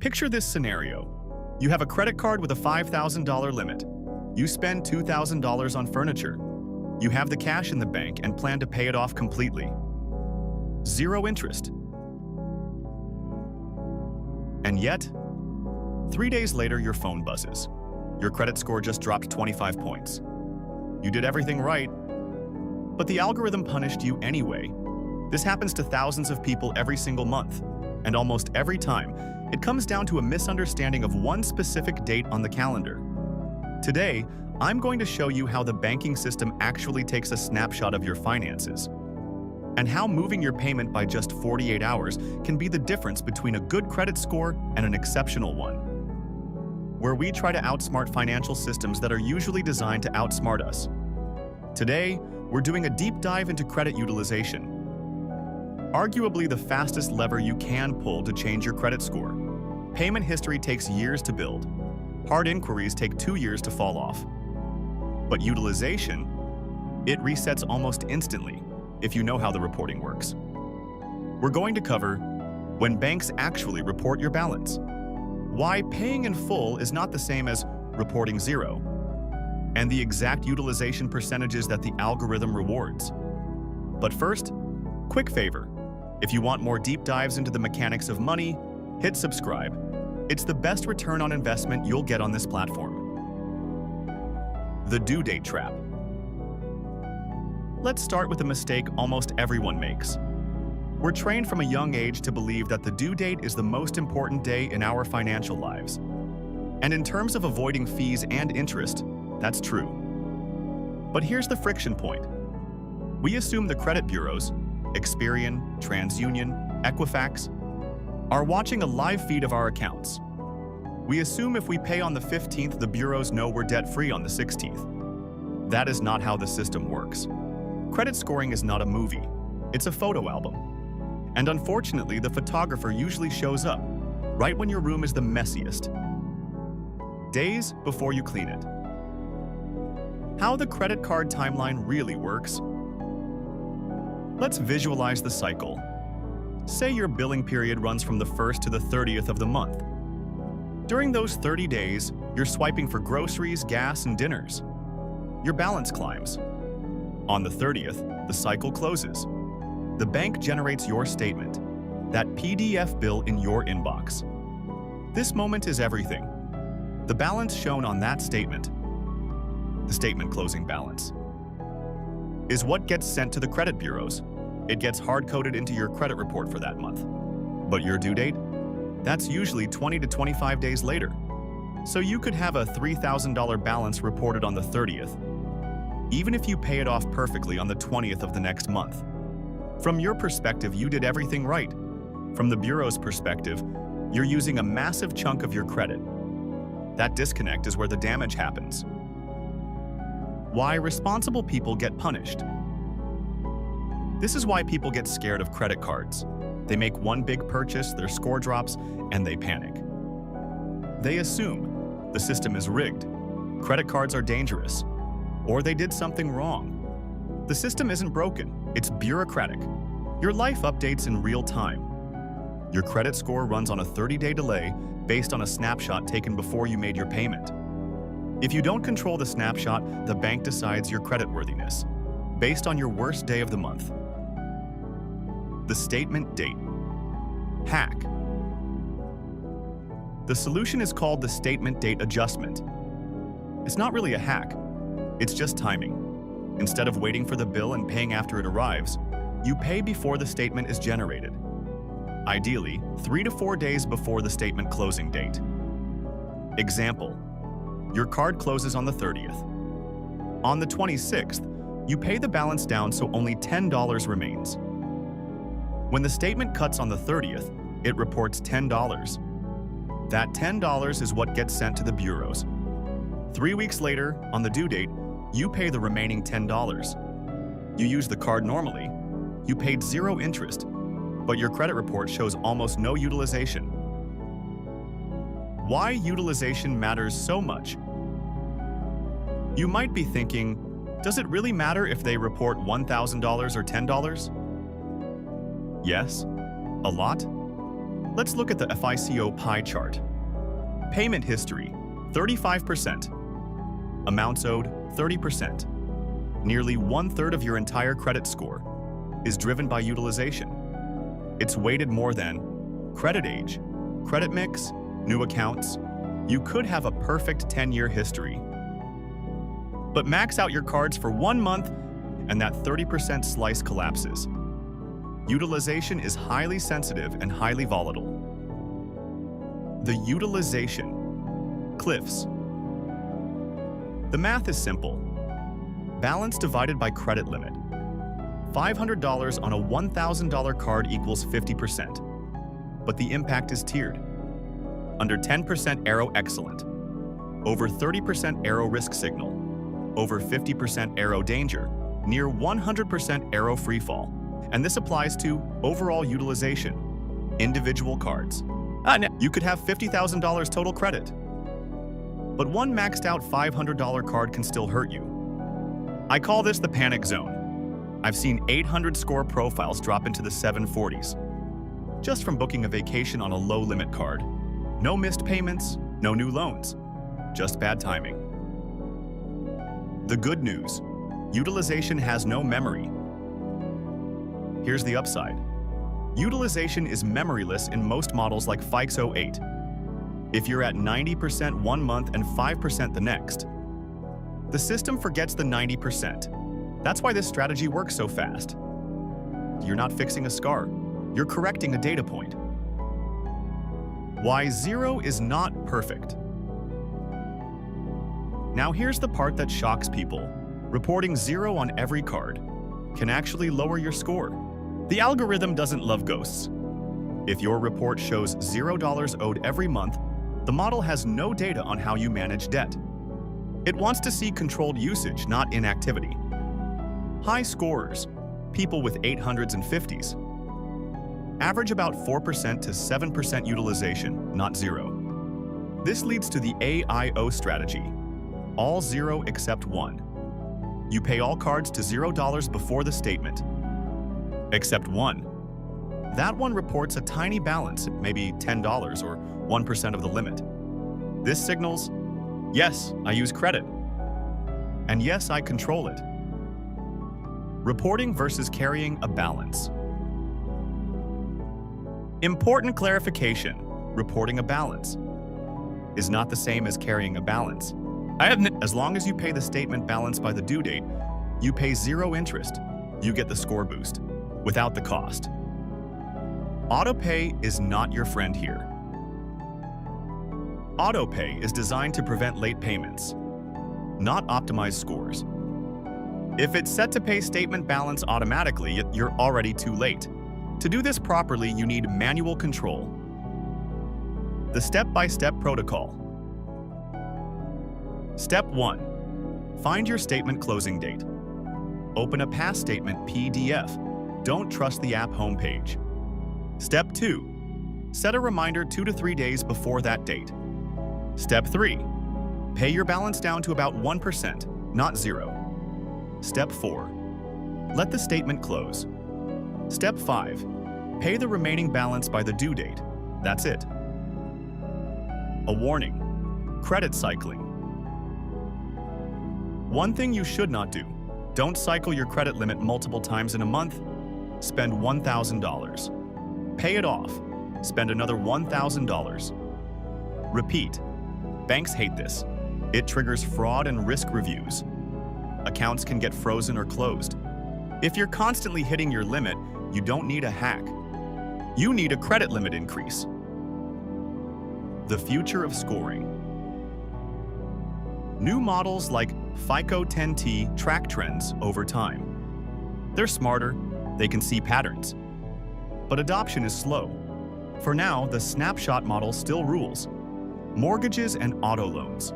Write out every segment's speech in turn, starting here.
Picture this scenario. You have a credit card with a $5,000 limit. You spend $2,000 on furniture. You have the cash in the bank and plan to pay it off completely. Zero interest. And yet, 3 days later, your phone buzzes. Your credit score just dropped 25 points. You did everything right, but the algorithm punished you anyway. This happens to thousands of people every single month, and almost every time, it comes down to a misunderstanding of one specific date on the calendar. Today, I'm going to show you how the banking system actually takes a snapshot of your finances, and how moving your payment by just 48 hours can be the difference between a good credit score and an exceptional one. Where we try to outsmart financial systems that are usually designed to outsmart us. Today, we're doing a deep dive into credit utilization. Arguably the fastest lever you can pull to change your credit score. Payment history takes years to build. Hard inquiries take 2 years to fall off. But utilization, it resets almost instantly if you know how the reporting works. We're going to cover when banks actually report your balance, why paying in full is not the same as reporting zero, and the exact utilization percentages that the algorithm rewards. But first, quick favor. If you want more deep dives into the mechanics of money, hit subscribe. It's the best return on investment you'll get on this platform. The due date trap. Let's start with a mistake almost everyone makes. We're trained from a young age to believe that the due date is the most important day in our financial lives. And in terms of avoiding fees and interest, that's true. But here's the friction point. We assume the credit bureaus, Experian, TransUnion, Equifax, are watching a live feed of our accounts. We assume if we pay on the 15th, the bureaus know we're debt-free on the 16th. That is not how the system works. Credit scoring is not a movie. It's a photo album. And unfortunately, the photographer usually shows up right when your room is the messiest, days before you clean it. How the credit card timeline really works? Let's visualize the cycle. Say your billing period runs from the 1st to the 30th of the month. During those 30 days, you're swiping for groceries, gas, and dinners. Your balance climbs. On the 30th, the cycle closes. The bank generates your statement, that PDF bill in your inbox. This moment is everything. The balance shown on that statement, the statement closing balance, is what gets sent to the credit bureaus. It gets hard-coded into your credit report for that month. But your due date? That's usually 20 to 25 days later. So you could have a $3,000 balance reported on the 30th, even if you pay it off perfectly on the 20th of the next month. From your perspective, you did everything right. From the bureau's perspective, you're using a massive chunk of your credit. That disconnect is where the damage happens. Why responsible people get punished. This is why people get scared of credit cards. They make one big purchase, their score drops, and they panic. They assume the system is rigged, credit cards are dangerous, or they did something wrong. The system isn't broken, it's bureaucratic. Your life updates in real time. Your credit score runs on a 30-day delay based on a snapshot taken before you made your payment. If you don't control the snapshot, the bank decides your creditworthiness based on your worst day of the month. The statement date. Hack. The solution is called the statement date adjustment. It's not really a hack, it's just timing. Instead of waiting for the bill and paying after it arrives, you pay before the statement is generated. Ideally, 3 to 4 days before the statement closing date. Example, your card closes on the 30th. On the 26th, you pay the balance down so only $10 remains. When the statement cuts on the 30th, it reports $10. That $10 is what gets sent to the bureaus. 3 weeks later, on the due date, you pay the remaining $10. You use the card normally. You paid zero interest, but your credit report shows almost no utilization. Why utilization matters so much? You might be thinking, does it really matter if they report $1,000 or $10? Yes, a lot. Let's look at the FICO pie chart. Payment history, 35%. Amounts owed, 30%. Nearly 1/3 of your entire credit score is driven by utilization. It's weighted more than credit age, credit mix, new accounts. You could have a perfect 10-year history. But max out your cards for 1 month and that 30% slice collapses. Utilization is highly sensitive and highly volatile. The utilization cliffs. The math is simple. Balance divided by credit limit. $500 on a $1,000 card equals 50%. But the impact is tiered. Under 10% arrow excellent. Over 30% arrow risk signal. Over 50% arrow danger. Near 100% arrow free fall. And this applies to overall utilization. Individual cards. You could have $50,000 total credit. But one maxed out $500 card can still hurt you. I call this the panic zone. I've seen 800 score profiles drop into the 740s. Just from booking a vacation on a low-limit card. No missed payments, no new loans. Just bad timing. The good news. Utilization has no memory. Here's the upside. Utilization is memoryless in most models like FICO 8. If you're at 90% 1 month and 5% the next, the system forgets the 90%. That's why this strategy works so fast. You're not fixing a scar. You're correcting a data point. Why 0 is not perfect. Now here's the part that shocks people. Reporting 0 on every card can actually lower your score. The algorithm doesn't love ghosts. If your report shows $0 owed every month, the model has no data on how you manage debt. It wants to see controlled usage, not inactivity. High scorers, people with 800s and 50s, average about 4% to 7% utilization, not 0. This leads to the AIO strategy, all 0 except 1. You pay all cards to $0 before the statement, except 1. That one reports a tiny balance, maybe $10 or 1% of the limit. This signals, yes, I use credit, and yes, I control it. Reporting versus carrying a balance. Important clarification, reporting a balance is not the same as carrying a balance. As long as you pay the statement balance by the due date, you pay 0 interest. You get the score boost, without the cost. Autopay is not your friend here. Autopay is designed to prevent late payments, not optimize scores. If it's set to pay statement balance automatically, you're already too late. To do this properly, you need manual control. The step-by-step protocol. Step 1. Find your statement closing date. Open a past statement PDF. Don't trust the app homepage. Step 2. Set a reminder 2 to 3 days before that date. Step 3. Pay your balance down to about 1%, not 0. Step 4. Let the statement close. Step 5. Pay the remaining balance by the due date. That's it. A warning. Credit cycling. One thing you should not do. Don't cycle your credit limit multiple times in a month. Spend $1,000. Pay it off. Spend another $1,000. Repeat. Banks hate this. It triggers fraud and risk reviews. Accounts can get frozen or closed. If you're constantly hitting your limit, you don't need a hack. You need a credit limit increase. The future of scoring. New models like FICO 10T track trends over time. They're smarter, they can see patterns. But adoption is slow. For now, the snapshot model still rules. Mortgages and auto loans.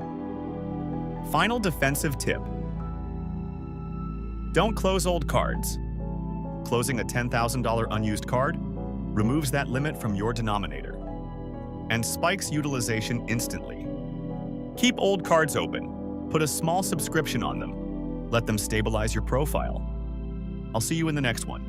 Final defensive tip. Don't close old cards. Closing a $10,000 unused card removes that limit from your denominator and spikes utilization instantly. Keep old cards open. Put a small subscription on them. Let them stabilize your profile. I'll see you in the next one.